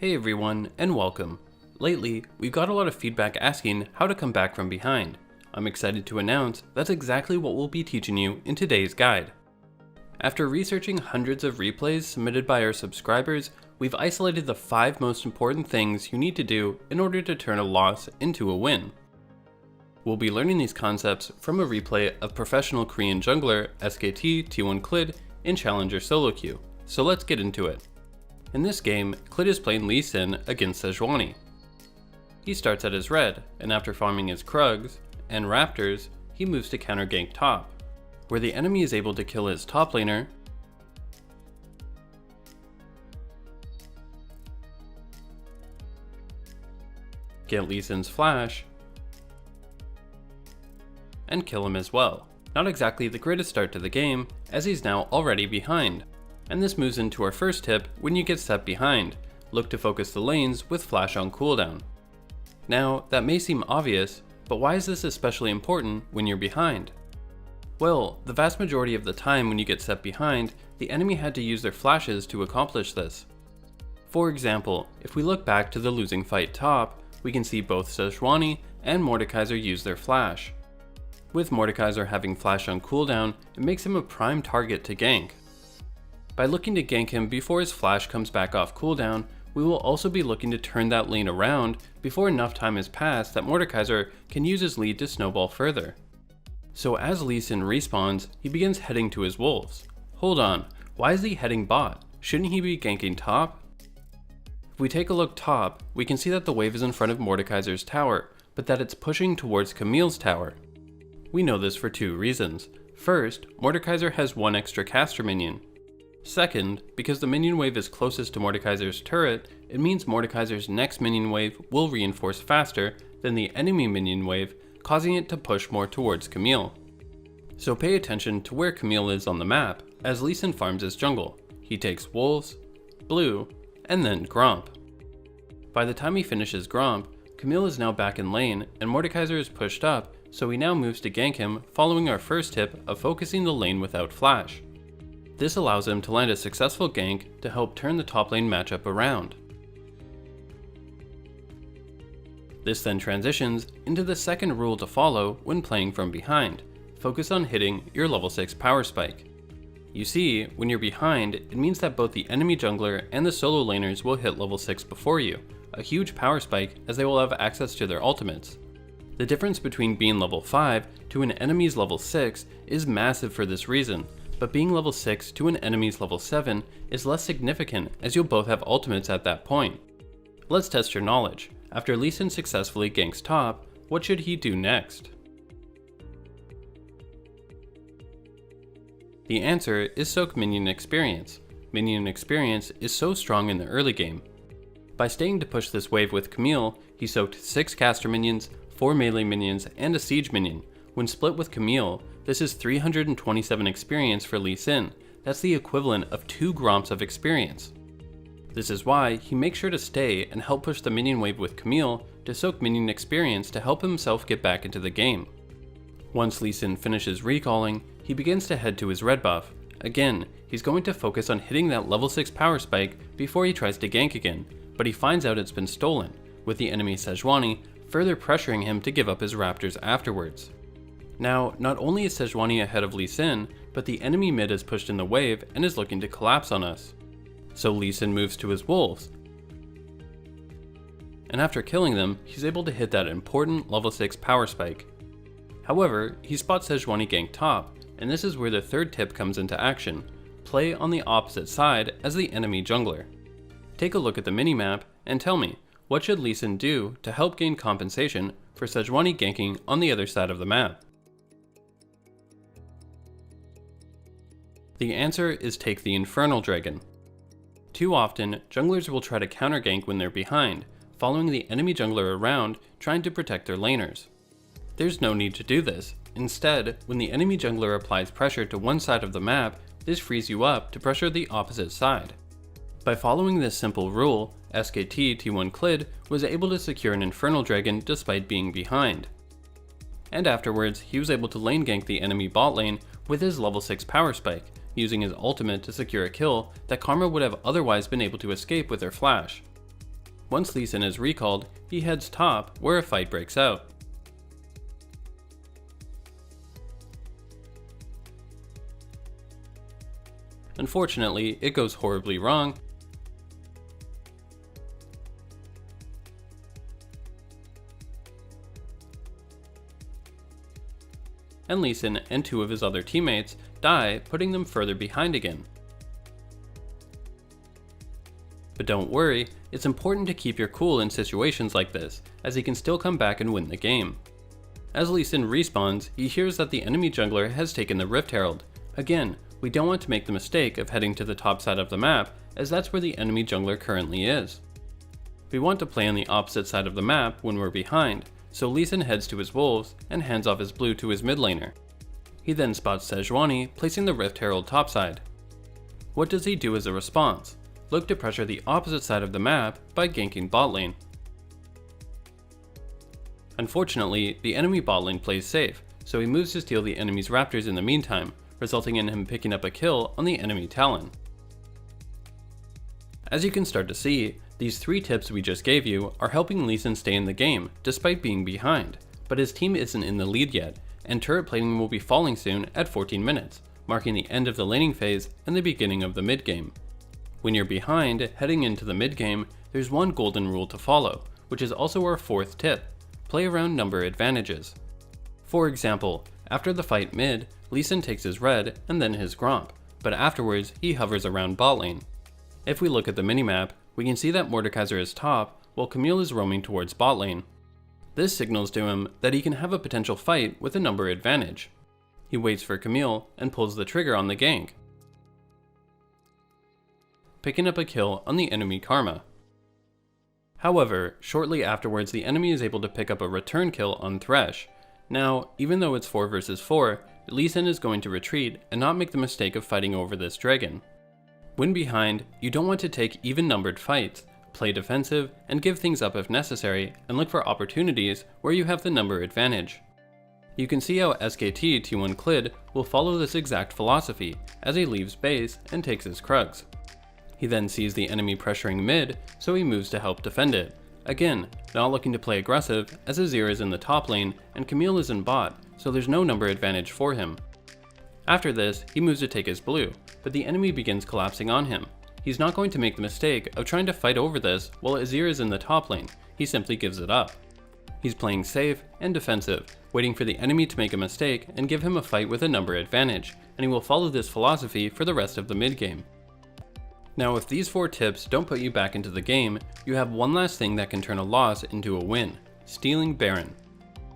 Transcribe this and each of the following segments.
Hey everyone, and welcome. Lately, we've got a lot of feedback asking how to come back from behind. I'm excited to announce that's exactly what we'll be teaching you in today's guide. After researching hundreds of replays submitted by our subscribers, we've isolated the 5 most important things you need to do in order to turn a loss into a win. We'll be learning these concepts from a replay of professional Korean jungler SKT T1 Clid in Challenger solo queue, so let's get into it. In this game, Clid is playing Lee Sin against Sejuani. He starts at his red, and after farming his Krugs and Raptors, he moves to counter gank top, where the enemy is able to kill his top laner, get Lee Sin's flash, and kill him as well. Not exactly the greatest start to the game, as he's now already behind. And this moves into our first tip: when you get set behind, look to focus the lanes with flash on cooldown. Now, that may seem obvious, but why is this especially important when you're behind? Well, the vast majority of the time when you get set behind, the enemy had to use their flashes to accomplish this. For example, if we look back to the losing fight top, we can see both Sejuani and Mordekaiser use their flash. With Mordekaiser having flash on cooldown, it makes him a prime target to gank. By looking to gank him before his flash comes back off cooldown, we will also be looking to turn that lane around before enough time has passed that Mordekaiser can use his lead to snowball further. So as Lee Sin respawns, he begins heading to his wolves. Hold on, why is he heading bot? Shouldn't he be ganking top? If we take a look top, we can see that the wave is in front of Mordekaiser's tower, but that it's pushing towards Camille's tower. We know this for 2 reasons. First, Mordekaiser has 1 extra caster minion. Second, because the minion wave is closest to Mordekaiser's turret, it means Mordekaiser's next minion wave will reinforce faster than the enemy minion wave, causing it to push more towards Camille. So pay attention to where Camille is on the map as Lee Sin farms his jungle. He takes wolves, blue, and then Gromp. By the time he finishes Gromp, Camille is now back in lane and Mordekaiser is pushed up, so he now moves to gank him following our first tip of focusing the lane without flash. This allows him to land a successful gank to help turn the top lane matchup around. This then transitions into the second rule to follow when playing from behind: focus on hitting your level 6 power spike. You see, when you're behind, it means that both the enemy jungler and the solo laners will hit level 6 before you, a huge power spike as they will have access to their ultimates. The difference between being level 5 to an enemy's level 6 is massive for this reason, but being level 6 to an enemy's level 7 is less significant as you'll both have ultimates at that point. Let's test your knowledge. After Lee Sin successfully ganks top, what should he do next? The answer is soak minion experience. Minion experience is so strong in the early game. By staying to push this wave with Camille, he soaked 6 caster minions, 4 melee minions, and a siege minion. When split with Camille, this is 327 experience for Lee Sin. That's the equivalent of 2 Gromps of experience. This is why he makes sure to stay and help push the minion wave with Camille to soak minion experience to help himself get back into the game. Once Lee Sin finishes recalling, he begins to head to his red buff. Again, he's going to focus on hitting that level 6 power spike before he tries to gank again, but he finds out it's been stolen, with the enemy Sejuani further pressuring him to give up his Raptors afterwards. Now, not only is Sejuani ahead of Lee Sin, but the enemy mid is pushed in the wave and is looking to collapse on us. So Lee Sin moves to his wolves, and after killing them, he's able to hit that important level 6 power spike. However, he spots Sejuani gank top, and this is where the third tip comes into action: play on the opposite side as the enemy jungler. Take a look at the minimap and tell me, what should Lee Sin do to help gain compensation for Sejuani ganking on the other side of the map? The answer is take the Infernal Dragon. Too often, junglers will try to counter gank when they're behind, following the enemy jungler around trying to protect their laners. There's no need to do this. Instead, when the enemy jungler applies pressure to one side of the map, this frees you up to pressure the opposite side. By following this simple rule, SKT T1 Clid was able to secure an Infernal Dragon despite being behind. And afterwards, he was able to lane gank the enemy bot lane with his level 6 power spike, using his ultimate to secure a kill that Karma would have otherwise been able to escape with her flash. Once Lee Sin is recalled, he heads top where a fight breaks out. Unfortunately, it goes horribly wrong, and Lee Sin and two of his other teammates die, putting them further behind again. But don't worry, it's important to keep your cool in situations like this, as he can still come back and win the game. As Lee Sin respawns, he hears that the enemy jungler has taken the Rift Herald. Again, we don't want to make the mistake of heading to the top side of the map, as that's where the enemy jungler currently is. We want to play on the opposite side of the map when we're behind, so Lee Sin heads to his wolves and hands off his blue to his mid laner. He then spots Sejuani placing the Rift Herald topside. What does he do as a response? Look to pressure the opposite side of the map by ganking bot lane. Unfortunately, the enemy bot lane plays safe, so he moves to steal the enemy's raptors in the meantime, resulting in him picking up a kill on the enemy Talon. As you can start to see, these 3 tips we just gave you are helping Lee Sin stay in the game despite being behind, but his team isn't in the lead yet, and turret plating will be falling soon at 14 minutes, marking the end of the laning phase and the beginning of the mid game. When you're behind, heading into the mid game, there's one golden rule to follow, which is also our 4th tip: play around number advantages. For example, after the fight mid, Lee Sin takes his red and then his Gromp, but afterwards he hovers around bot lane. If we look at the minimap, we can see that Mordekaiser is top while Camille is roaming towards bot lane. This signals to him that he can have a potential fight with a number advantage. He waits for Camille and pulls the trigger on the gank, picking up a kill on the enemy Karma. However, shortly afterwards the enemy is able to pick up a return kill on Thresh. Now, even though it's 4 versus 4, Lee Sin is going to retreat and not make the mistake of fighting over this dragon. When behind, you don't want to take even-numbered fights, play defensive, and give things up if necessary, and look for opportunities where you have the number advantage. You can see how SKT T1 Clid will follow this exact philosophy as he leaves base and takes his Krugs. He then sees the enemy pressuring mid, so he moves to help defend it. Again, not looking to play aggressive as Azir is in the top lane and Camille is in bot, so there's no number advantage for him. After this, he moves to take his blue, but the enemy begins collapsing on him. He's not going to make the mistake of trying to fight over this while Azir is in the top lane, he simply gives it up. He's playing safe and defensive, waiting for the enemy to make a mistake and give him a fight with a number advantage, and he will follow this philosophy for the rest of the mid game. Now, if these 4 tips don't put you back into the game, you have one last thing that can turn a loss into a win: stealing Baron.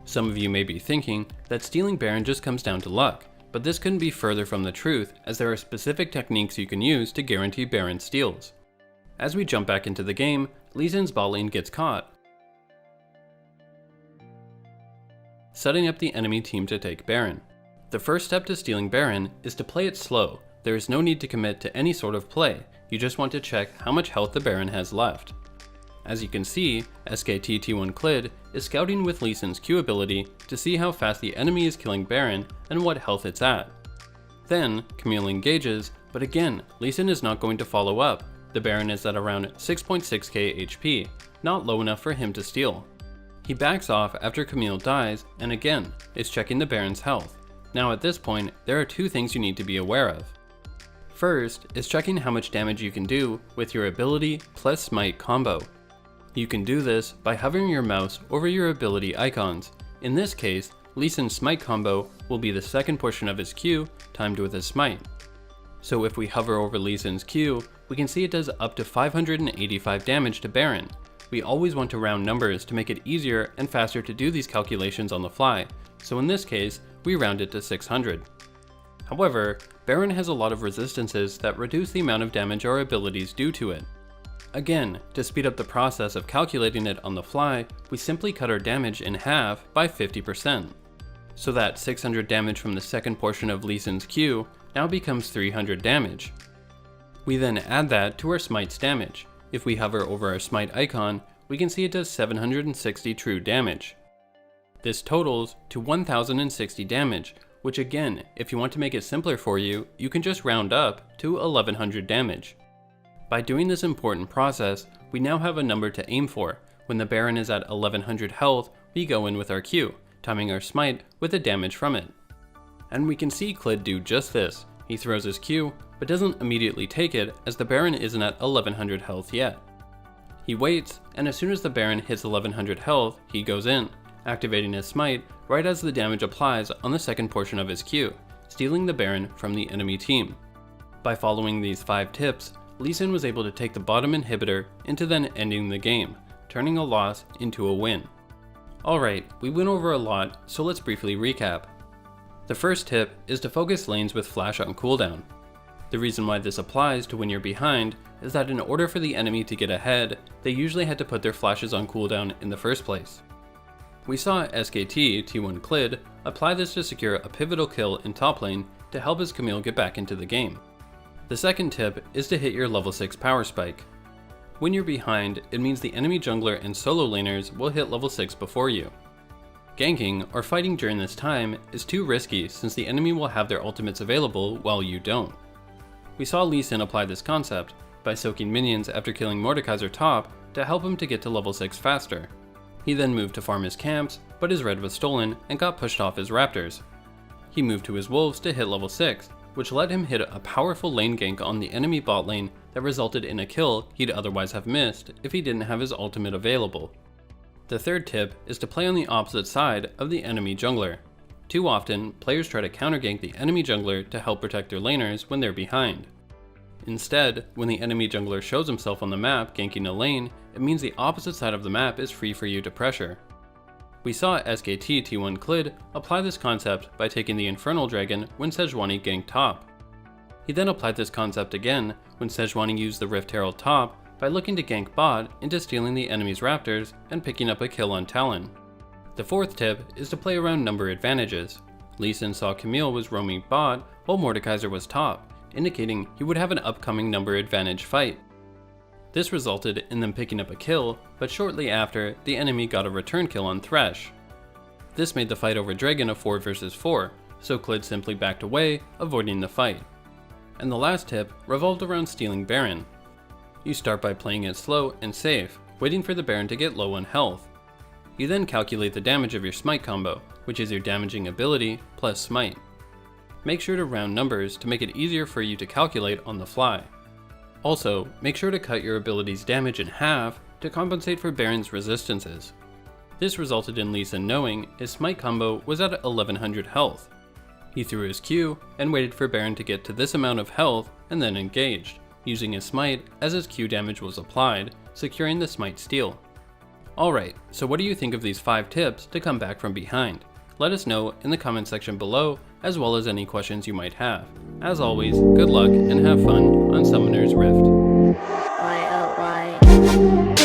Some of you may be thinking that stealing Baron just comes down to luck, but this couldn't be further from the truth, as there are specific techniques you can use to guarantee Baron steals. As we jump back into the game, Lee Sin's bot lane gets caught, setting up the enemy team to take Baron. The first step to stealing Baron is to play it slow. There is no need to commit to any sort of play, you just want to check how much health the Baron has left. As you can see, SKT T1 Clid is scouting with Lee Sin's Q ability to see how fast the enemy is killing Baron and what health it's at. Then, Camille engages, but again, Lee Sin is not going to follow up. The Baron is at around 6.6k HP, not low enough for him to steal. He backs off after Camille dies, and again, is checking the Baron's health. Now at this point, there are 2 things you need to be aware of. First is checking how much damage you can do with your ability plus smite combo. You can do this by hovering your mouse over your ability icons. In this case, Lee Sin's smite combo will be the second portion of his Q timed with his smite. So if we hover over Lee Sin's Q, we can see it does up to 585 damage to Baron. We always want to round numbers to make it easier and faster to do these calculations on the fly, so in this case, we round it to 600. However, Baron has a lot of resistances that reduce the amount of damage our abilities do to it. Again, to speed up the process of calculating it on the fly, we simply cut our damage in half by 50%. So that 600 damage from the second portion of Lee Sin's Q now becomes 300 damage. We then add that to our smite's damage. If we hover over our smite icon, we can see it does 760 true damage. This totals to 1060 damage, which again, if you want to make it simpler for you, you can just round up to 1100 damage. By doing this important process, we now have a number to aim for. When the Baron is at 1100 health, we go in with our Q, timing our smite with the damage from it. And we can see Clid do just this. He throws his Q, but doesn't immediately take it as the Baron isn't at 1100 health yet. He waits, and as soon as the Baron hits 1100 health, he goes in, activating his smite right as the damage applies on the second portion of his Q, stealing the Baron from the enemy team. By following these 5 tips, Lee Sin was able to take the bottom inhibitor into then ending the game, turning a loss into a win. Alright, we went over a lot, so let's briefly recap. The first tip is to focus lanes with flash on cooldown. The reason why this applies to when you're behind is that in order for the enemy to get ahead, they usually had to put their flashes on cooldown in the first place. We saw SKT T1 Clid apply this to secure a pivotal kill in top lane to help his Camille get back into the game. The second tip is to hit your level 6 power spike. When you're behind, it means the enemy jungler and solo laners will hit level 6 before you. Ganking or fighting during this time is too risky since the enemy will have their ultimates available while you don't. We saw Lee Sin apply this concept by soaking minions after killing Mordekaiser top to help him to get to level 6 faster. He then moved to farm his camps, but his red was stolen and got pushed off his raptors. He moved to his wolves to hit level 6, which let him hit a powerful lane gank on the enemy bot lane that resulted in a kill he'd otherwise have missed if he didn't have his ultimate available. The third tip is to play on the opposite side of the enemy jungler. Too often, players try to counter gank the enemy jungler to help protect their laners when they're behind. Instead, when the enemy jungler shows himself on the map ganking a lane, it means the opposite side of the map is free for you to pressure. We saw SKT T1 Clid apply this concept by taking the Infernal Dragon when Sejuani ganked top. He then applied this concept again when Sejuani used the Rift Herald top by looking to gank bot into stealing the enemy's raptors and picking up a kill on Talon. The fourth tip is to play around number advantages. Lee Sin saw Camille was roaming bot while Mordekaiser was top, indicating he would have an upcoming number advantage fight. This resulted in them picking up a kill, but shortly after, the enemy got a return kill on Thresh. This made the fight over Dragon a 4 vs 4, so Clid simply backed away, avoiding the fight. And the last tip revolved around stealing Baron. You start by playing it slow and safe, waiting for the Baron to get low on health. You then calculate the damage of your smite combo, which is your damaging ability plus smite. Make sure to round numbers to make it easier for you to calculate on the fly. Also, make sure to cut your ability's damage in half to compensate for Baron's resistances. This resulted in Lee Sin knowing his smite combo was at 1100 health. He threw his Q and waited for Baron to get to this amount of health and then engaged, using his smite as his Q damage was applied, securing the smite steal. Alright, so what do you think of these 5 tips to come back from behind? Let us know in the comment section below, as well as any questions you might have. As always, good luck and have fun on Summoner's Rift. Why, oh, why?